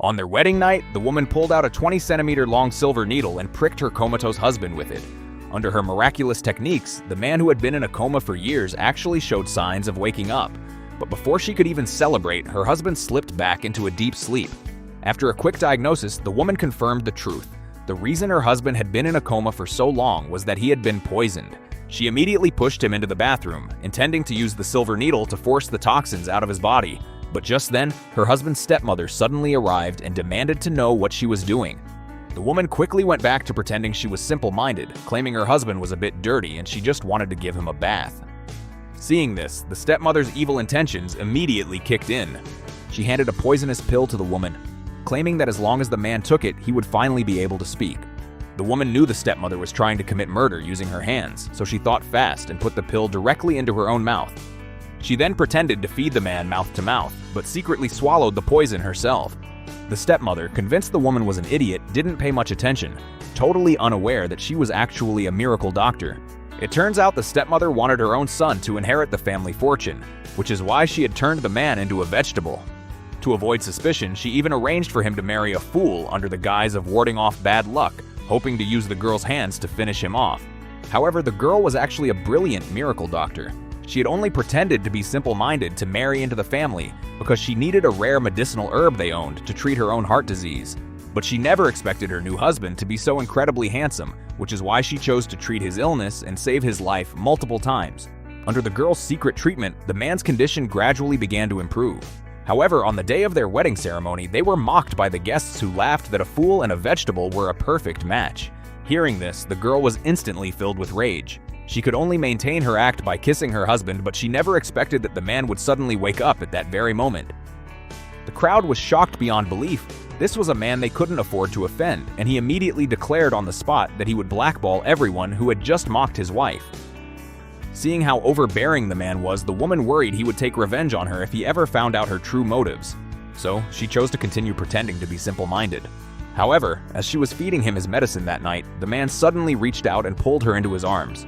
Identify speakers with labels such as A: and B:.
A: On their wedding night, the woman pulled out a 20-centimeter-long silver needle and pricked her comatose husband with it. Under her miraculous techniques, the man who had been in a coma for years actually showed signs of waking up. But before she could even celebrate, her husband slipped back into a deep sleep. After a quick diagnosis, the woman confirmed the truth. The reason her husband had been in a coma for so long was that he had been poisoned. She immediately pushed him into the bathroom, intending to use the silver needle to force the toxins out of his body. But just then, her husband's stepmother suddenly arrived and demanded to know what she was doing. The woman quickly went back to pretending she was simple-minded, claiming her husband was a bit dirty and she just wanted to give him a bath. Seeing this, the stepmother's evil intentions immediately kicked in. She handed a poisonous pill to the woman, claiming that as long as the man took it, he would finally be able to speak. The woman knew the stepmother was trying to commit murder using her hands, so she thought fast and put the pill directly into her own mouth. She then pretended to feed the man mouth to mouth, but secretly swallowed the poison herself. The stepmother, convinced the woman was an idiot, didn't pay much attention, totally unaware that she was actually a miracle doctor. It turns out the stepmother wanted her own son to inherit the family fortune, which is why she had turned the man into a vegetable. To avoid suspicion, she even arranged for him to marry a fool under the guise of warding off bad luck, hoping to use the girl's hands to finish him off. However, the girl was actually a brilliant miracle doctor. She had only pretended to be simple-minded to marry into the family because she needed a rare medicinal herb they owned to treat her own heart disease. But she never expected her new husband to be so incredibly handsome, which is why she chose to treat his illness and save his life multiple times. Under the girl's secret treatment, the man's condition gradually began to improve. However, on the day of their wedding ceremony, they were mocked by the guests who laughed that a fool and a vegetable were a perfect match. Hearing this, the girl was instantly filled with rage. She could only maintain her act by kissing her husband, but she never expected that the man would suddenly wake up at that very moment. The crowd was shocked beyond belief. This was a man they couldn't afford to offend, and he immediately declared on the spot that he would blackball everyone who had just mocked his wife. Seeing how overbearing the man was, the woman worried he would take revenge on her if he ever found out her true motives. So she chose to continue pretending to be simple-minded. However, as she was feeding him his medicine that night, the man suddenly reached out and pulled her into his arms.